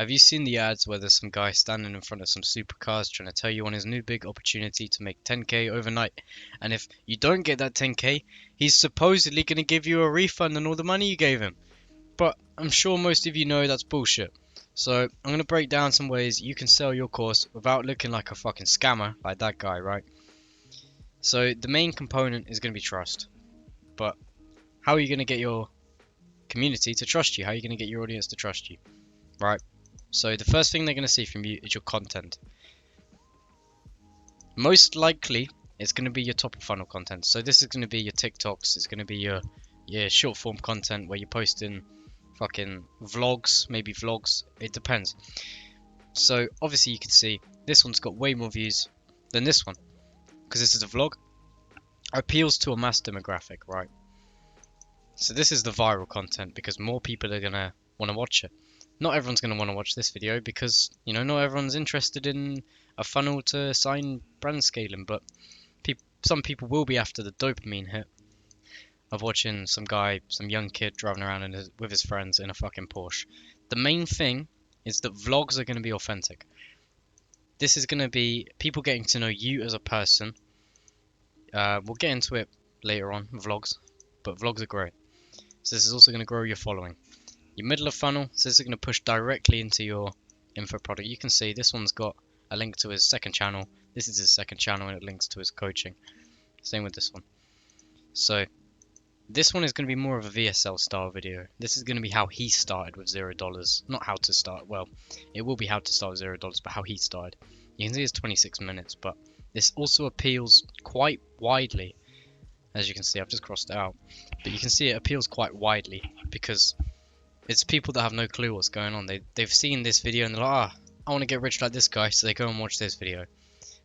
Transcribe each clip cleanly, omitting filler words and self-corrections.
Have you seen the ads where there's some guy standing in front of some supercars trying to tell you on his new big opportunity to make 10k overnight? And if you don't get that 10k, he's supposedly going to give you a refund on all the money you gave him. But I'm sure most of you know that's bullshit. So I'm going to break down some ways you can sell your course without looking like a fucking scammer like that guy, right? So the main component is going to be trust. But how are you going to get your community to trust you? How are you going to get your audience to trust you? Right? So the first thing they're going to see from you is your content. Most likely, it's going to be your top of funnel content. So this is going to be your TikToks. It's going to be your short form content where you're posting fucking vlogs, maybe vlogs. It depends. So obviously you can see this one's got way more views than this one because this is a vlog. It appeals to a mass demographic, right? So this is the viral content because more people are going to want to watch it. Not everyone's going to want to watch this video because, you know, not everyone's interested in a funnel to sign brand scaling, but some people will be after the dopamine hit of watching some young kid driving around with his friends in a fucking Porsche. The main thing is that vlogs are going to be authentic. This is going to be people getting to know you as a person. We'll get into it later on, vlogs, but vlogs are great. So this is also going to grow your following. Your middle of funnel, so this is going to push directly into your info product. You can see this one's got a link to his second channel. This is his second channel and it links to his coaching. Same with this one. So this one is going to be more of a VSL style video. This is going to be how he started with $0. Not how to start. Well, it will be how to start with $0, but how he started. You can see it's 26 minutes, but this also appeals quite widely. As you can see, I've just crossed it out. But you can see it appeals quite widely because it's people that have no clue what's going on. They've seen this video and they're like, I want to get rich like this guy, so they go and watch this video.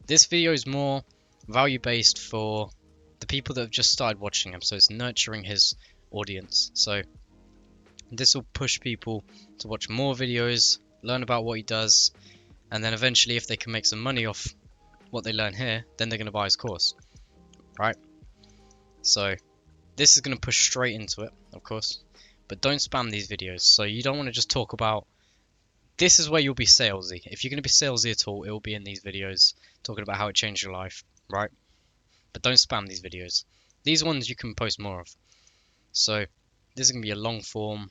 This video is more value based for the people that have just started watching him, so it's nurturing his audience. So this will push people to watch more videos, learn about what he does, and then eventually if they can make some money off what they learn here, then they're going to buy his course, right? So this is going to push straight into it, of course. But don't spam these videos. So you don't want to just talk about, this is where you'll be salesy. If you're going to be salesy at all, it will be in these videos talking about how it changed your life, right? But don't spam these videos. These ones you can post more of. So this is going to be a long form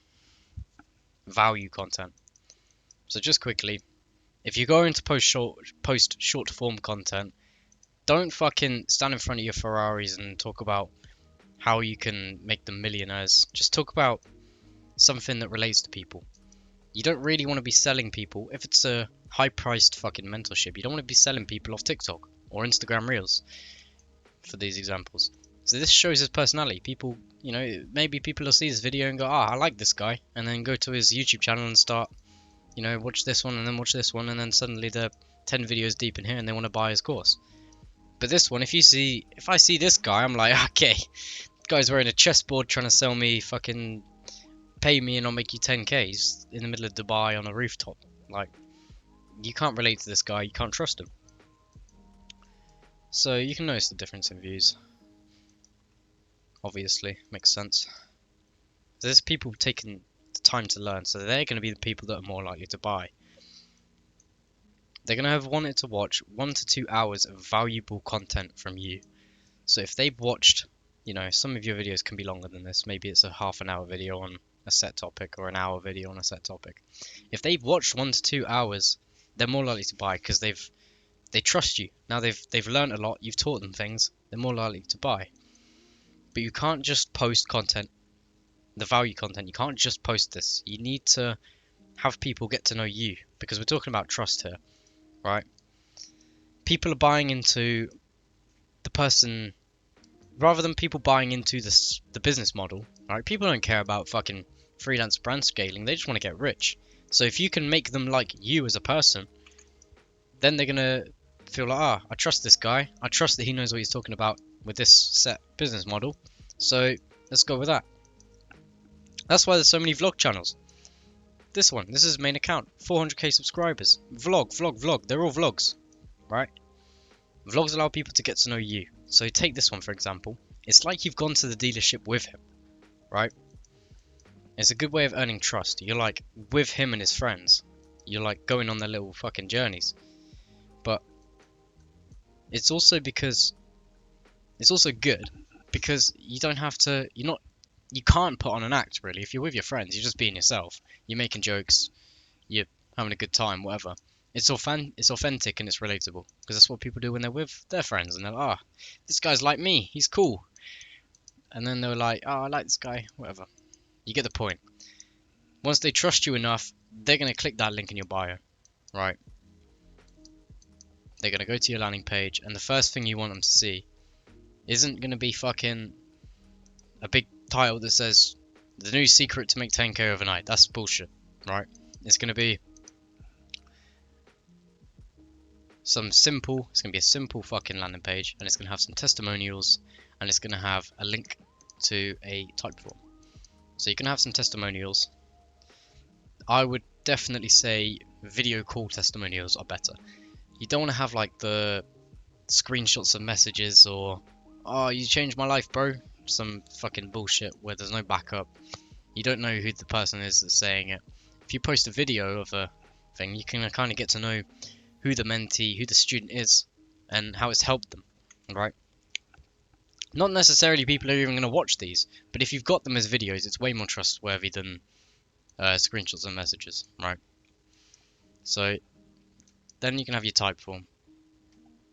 value content. So just quickly, if you're going to post short form content, don't fucking stand in front of your Ferraris and talk about how you can make them millionaires. Just talk about something that relates to people. You don't really want to be selling people. If it's a high-priced fucking mentorship, you don't want to be selling people off TikTok or Instagram Reels for these examples. So this shows his personality. People, you know, maybe people will see this video and go, I like this guy, and then go to his YouTube channel and start, you know, watch this one and then watch this one, and then suddenly they're 10 videos deep in here and they want to buy his course. But this one, if I see this guy, I'm like, okay, guy's wearing a chessboard trying to sell me fucking pay me and I'll make you 10k. He's in the middle of Dubai on a rooftop. Like, you can't relate to this guy, you can't trust him. So you can notice the difference in views. Obviously, makes sense. There's people taking the time to learn, so they're going to be the people that are more likely to buy. They're going to have wanted to watch 1 to 2 hours of valuable content from you. So if they've watched, you know, some of your videos can be longer than this. Maybe it's a half an hour video on a set topic or an hour video on a set topic. If they've watched 1 to 2 hours, they're more likely to buy because they trust you. Now they've learned a lot, you've taught them things, they're more likely to buy. But you can't just post content, the value content, you can't just post this. You need to have people get to know you because we're talking about trust here, right? People are buying into the person rather than people buying into the business model, right? People don't care about fucking freelance brand scaling. They just want to get rich. So if you can make them like you as a person, then they're going to feel like, I trust this guy. I trust that he knows what he's talking about with this set business model. So let's go with that. That's why there's so many vlog channels. This one, this is his main account. 400k subscribers. Vlog. They're all vlogs, right? Vlogs allow people to get to know you. So take this one, for example. It's like you've gone to the dealership with him, right? It's a good way of earning trust. You're like with him and his friends. You're like going on their little fucking journeys. But it's also because it's also good because you don't have to. You can't put on an act really. If you're with your friends, you're just being yourself. You're making jokes. You're having a good time, whatever. It's authentic and it's relatable because that's what people do when they're with their friends and they're like, oh, this guy's like me, he's cool. And then they're like, oh, I like this guy, whatever. You get the point. Once they trust you enough, they're gonna click that link in your bio, right? They're gonna go to your landing page, and the first thing you want them to see isn't gonna be fucking a big title that says the new secret to make 10k overnight. That's bullshit, right? It's gonna be it's gonna be a simple fucking landing page, and it's gonna have some testimonials, and it's gonna have a link to a Typeform. So you can have some testimonials. I would definitely say video call testimonials are better. You don't want to have like the screenshots of messages or, oh, you changed my life, bro. Some fucking bullshit where there's no backup. You don't know who the person is that's saying it. If you post a video of a thing, you can kind of get to know who the mentee, who the student is, and how it's helped them, right? Not necessarily people are even going to watch these, but if you've got them as videos, it's way more trustworthy than screenshots and messages, right? So then you can have your Typeform.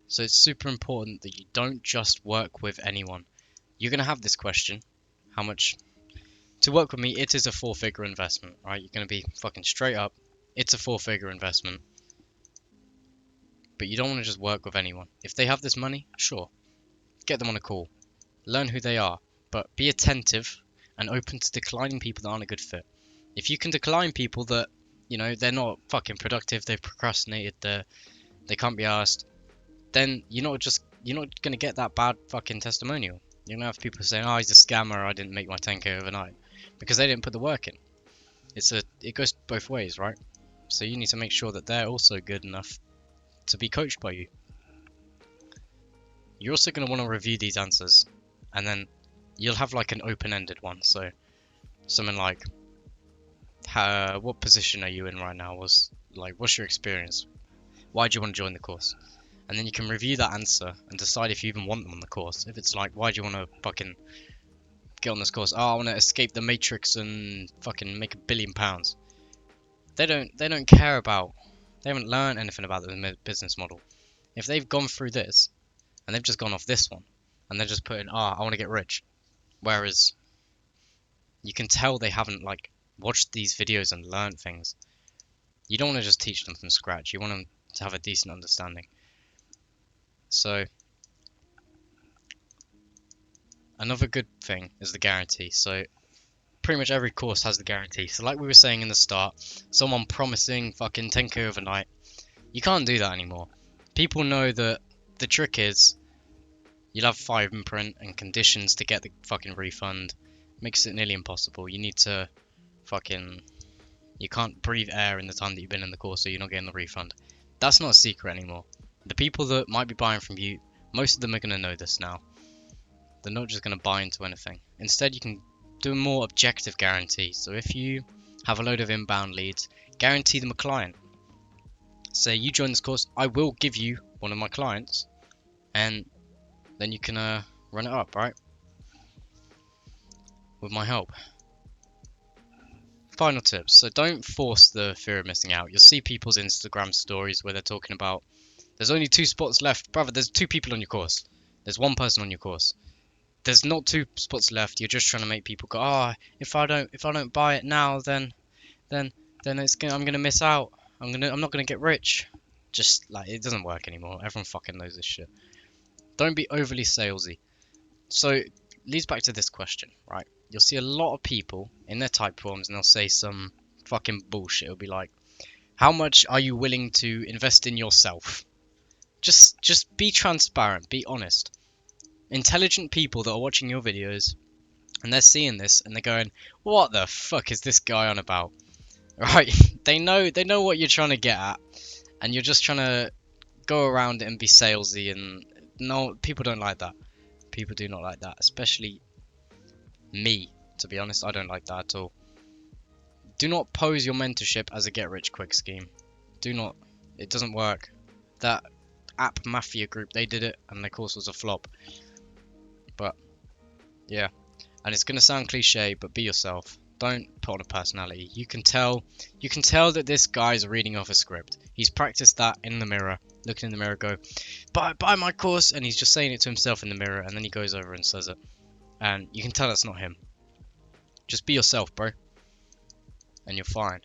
So it's super important that you don't just work with anyone. You're going to have this question, how much to work with me? It is a 4-figure investment, right? You're going to be fucking straight up. It's a 4-figure investment. But you don't want to just work with anyone. If they have this money, sure, get them on a call. Learn who they are, but be attentive and open to declining people that aren't a good fit. If you can decline people that, you know, they're not fucking productive, they've procrastinated, they can't be asked, then you're not gonna get that bad fucking testimonial. You're gonna have people saying, oh, he's a scammer, I didn't make my 10k overnight. Because they didn't put the work in. It goes both ways, right? So you need to make sure that they're also good enough to be coached by you. You're also going to want to review these answers, and then you'll have like an open-ended one. So something like, what position are you in right now? What's your experience? Why do you want to join the course? And then you can review that answer and decide if you even want them on the course. If it's like, why do you want to fucking get on this course? Oh, I want to escape the matrix and fucking make £1 billion. They don't care about. They haven't learned anything about the business model. If they've gone through this, and they've just gone off this one, and they're just putting, I want to get rich. Whereas, you can tell they haven't, like, watched these videos and learned things. You don't want to just teach them from scratch. You want them to have a decent understanding. So, another good thing is the guarantee. So, pretty much every course has the guarantee. So like we were saying in the start, someone promising fucking 10k overnight, you can't do that anymore. People know that the trick is you'll have fine print and conditions to get the fucking refund. Makes it nearly impossible. You need to you can't breathe air in the time that you've been in the course, so you're not getting the refund. That's not a secret anymore. The people that might be buying from you, most of them are going to know this now. They're not just going to buy into anything. Instead, you can do a more objective guarantee. So if you have a load of inbound leads, guarantee them a client. Say, you join this course, I will give you one of my clients, and then you can run it up, right? With my help. Final tips. So don't force the fear of missing out. You'll see people's Instagram stories where they're talking about, there's only 2 spots left. Brother, there's 2 people on your course. There's 1 person on your course. There's not 2 spots left. You're just trying to make people go, oh, if I don't buy it now, then I'm gonna miss out. I'm not gonna get rich. Just like, it doesn't work anymore. Everyone fucking knows this shit. Don't be overly salesy. So it leads back to this question, right? You'll see a lot of people in their Typeforms and they'll say some fucking bullshit. It'll be like, how much are you willing to invest in yourself? Just be transparent, be honest. Intelligent people that are watching your videos and they're seeing this and they're going, what the fuck is this guy on about? Right? They know what you're trying to get at, and you're just trying to go around it and be salesy, and no, people don't like that. People do not like that, especially me, to be honest. I don't like that at all. Do not pose your mentorship as a get-rich-quick scheme. Do not. It doesn't work. That App Mafia group, they did it, and their course was a flop. But yeah, and it's gonna sound cliche, but be yourself. Don't put on a personality. You can tell that this guy's reading off a script. He's practiced that in the mirror, looking in the mirror, go, buy my course, and he's just saying it to himself in the mirror, and then he goes over and says it. And you can tell that's not him. Just be yourself, bro. And you're fine.